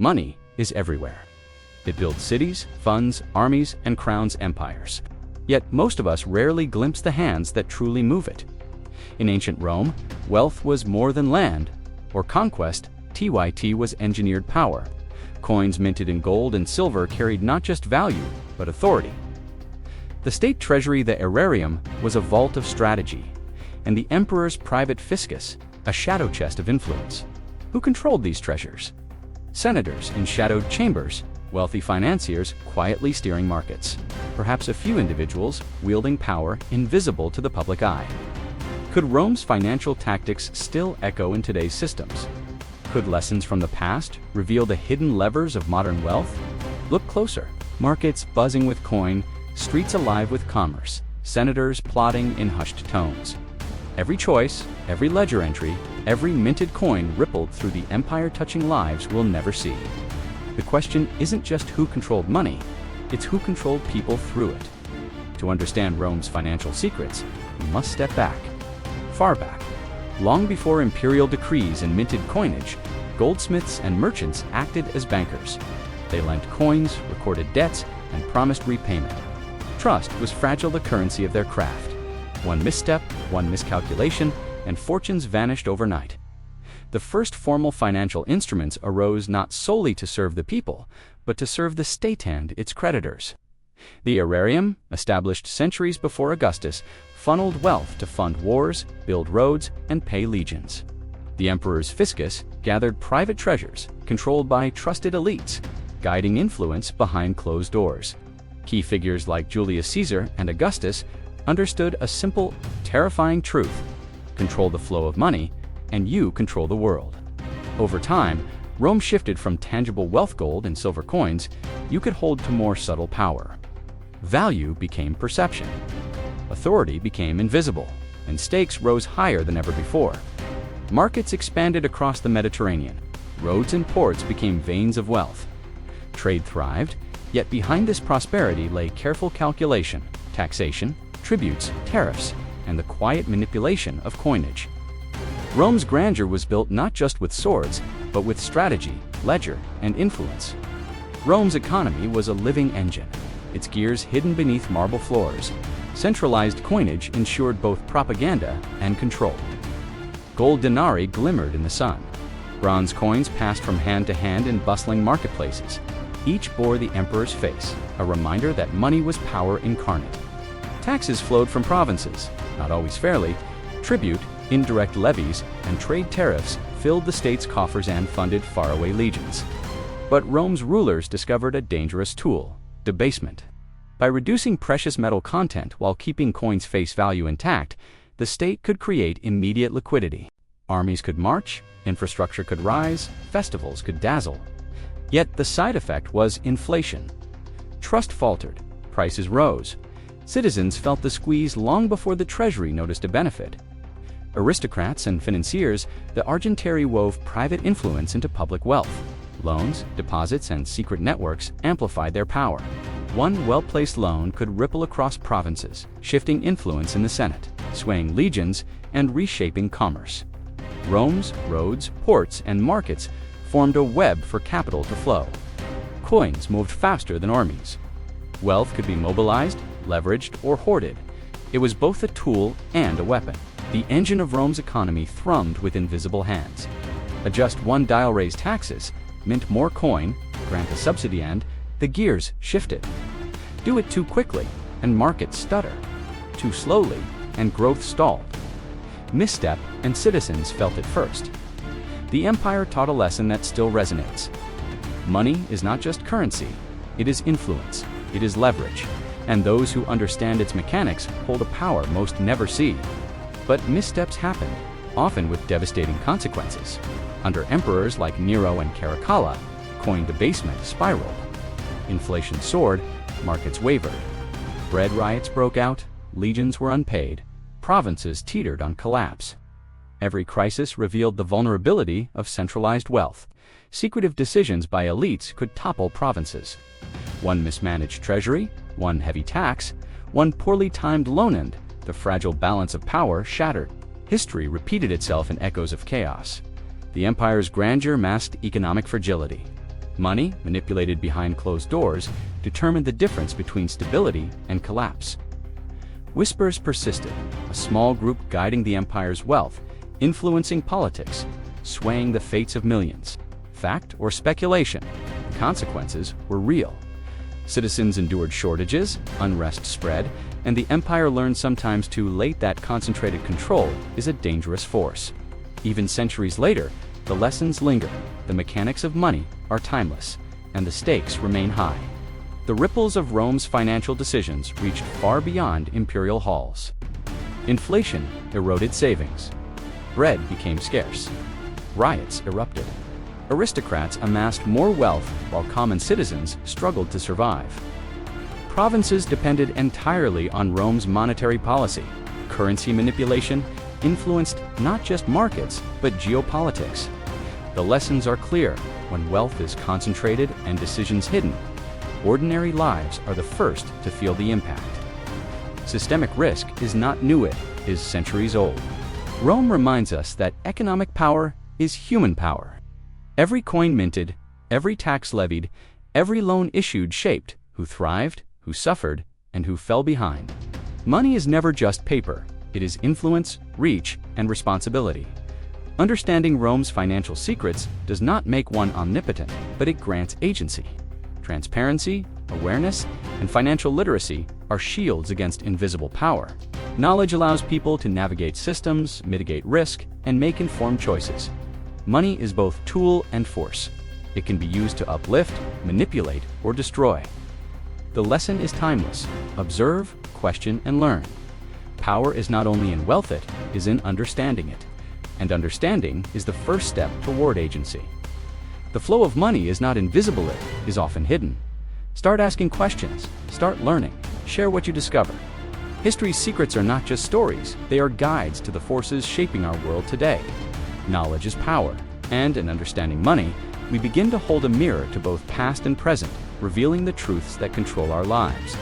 Money is everywhere. It builds cities, funds, armies, and crowns empires. Yet most of us rarely glimpse the hands that truly move it. In ancient Rome, wealth was more than land or conquest. TYT was engineered power. Coins minted in gold and silver carried not just value, but authority. The state treasury, the aerarium, was a vault of strategy, and the emperor's private fiscus, a shadow chest of influence. Who controlled these treasures? Senators in shadowed chambers, wealthy financiers quietly steering markets, perhaps a few individuals wielding power invisible to the public eye. Could Rome's financial tactics still echo in today's systems? Could lessons from the past reveal the hidden levers of modern wealth? Look closer. Markets buzzing with coin, streets alive with commerce, senators plotting in hushed tones. Every choice, every ledger entry, every minted coin rippled through the empire-touching lives we'll never see. The question isn't just who controlled money, it's who controlled people through it. To understand Rome's financial secrets, we must step back, far back. Long before imperial decrees and minted coinage, goldsmiths and merchants acted as bankers. They lent coins, recorded debts, and promised repayment. Trust was fragile, the currency of their craft. One misstep, one miscalculation, and fortunes vanished overnight. The first formal financial instruments arose not solely to serve the people, but to serve the state and its creditors. The aerarium, established centuries before Augustus, funneled wealth to fund wars, build roads, and pay legions. The emperor's fiscus gathered private treasures, controlled by trusted elites, guiding influence behind closed doors. Key figures like Julius Caesar and Augustus understood a simple, terrifying truth: control the flow of money, and you control the world. Over time, Rome shifted from tangible wealth, gold and silver coins, you could hold, to more subtle power. Value became perception. Authority became invisible, and stakes rose higher than ever before. Markets expanded across the Mediterranean. Roads and ports became veins of wealth. Trade thrived, yet behind this prosperity lay careful calculation, taxation, tributes, tariffs, and the quiet manipulation of coinage. Rome's grandeur was built not just with swords, but with strategy, ledger, and influence. Rome's economy was a living engine, its gears hidden beneath marble floors. Centralized coinage ensured both propaganda and control. Gold denarii glimmered in the sun. Bronze coins passed from hand to hand in bustling marketplaces. Each bore the emperor's face, a reminder that money was power incarnate. Taxes flowed from provinces, not always fairly. Tribute, indirect levies, and trade tariffs filled the state's coffers and funded faraway legions. But Rome's rulers discovered a dangerous tool: debasement. By reducing precious metal content while keeping coins' face value intact, the state could create immediate liquidity. Armies could march, infrastructure could rise, festivals could dazzle. Yet the side effect was inflation. Trust faltered, prices rose. Citizens felt the squeeze long before the treasury noticed a benefit. Aristocrats and financiers, the Argentarii wove private influence into public wealth. Loans, deposits, and secret networks amplified their power. One well-placed loan could ripple across provinces, shifting influence in the Senate, swaying legions, and reshaping commerce. Rome's roads, ports, and markets formed a web for capital to flow. Coins moved faster than armies. Wealth could be mobilized, leveraged, or hoarded. It was both a tool and a weapon. The engine of Rome's economy thrummed with invisible hands. Adjust one dial, raise taxes, mint more coin, grant a subsidy, and the gears shifted. Do it too quickly, and markets stutter. Too slowly, and growth stalled. Misstep, and citizens felt it first. The empire taught a lesson that still resonates. Money is not just currency, it is influence, it is leverage, and those who understand its mechanics hold a power most never see. But missteps happened, often with devastating consequences. Under emperors like Nero and Caracalla, coin debasement spiraled. Inflation soared, markets wavered. Bread riots broke out, legions were unpaid, provinces teetered on collapse. Every crisis revealed the vulnerability of centralized wealth. Secretive decisions by elites could topple provinces. One mismanaged treasury, one heavy tax, one poorly timed loan, and the fragile balance of power shattered. History repeated itself in echoes of chaos. The empire's grandeur masked economic fragility. Money, manipulated behind closed doors, determined the difference between stability and collapse. Whispers persisted, a small group guiding the empire's wealth, influencing politics, swaying the fates of millions. Fact or speculation, the consequences were real. Citizens endured shortages, unrest spread, and the empire learned sometimes too late that concentrated control is a dangerous force. Even centuries later, the lessons linger, the mechanics of money are timeless, and the stakes remain high. The ripples of Rome's financial decisions reached far beyond imperial halls. Inflation eroded savings. Bread became scarce. Riots erupted. Aristocrats amassed more wealth while common citizens struggled to survive. Provinces depended entirely on Rome's monetary policy. Currency manipulation influenced not just markets, but geopolitics. The lessons are clear: when wealth is concentrated and decisions hidden, ordinary lives are the first to feel the impact. Systemic risk is not new, it is centuries old. Rome reminds us that economic power is human power. Every coin minted, every tax levied, every loan issued shaped who thrived, who suffered, and who fell behind. Money is never just paper. It is influence, reach, and responsibility. Understanding Rome's financial secrets does not make one omnipotent, but it grants agency. Transparency, awareness, and financial literacy are shields against invisible power. Knowledge allows people to navigate systems, mitigate risk, and make informed choices. Money is both tool and force. It can be used to uplift, manipulate, or destroy. The lesson is timeless. Observe, question, and learn. Power is not only in wealth, it is in understanding it. And understanding is the first step toward agency. The flow of money is not invisible, it is often hidden. Start asking questions, start learning, share what you discover. History's secrets are not just stories, they are guides to the forces shaping our world today. Knowledge is power, and in understanding money, we begin to hold a mirror to both past and present, revealing the truths that control our lives.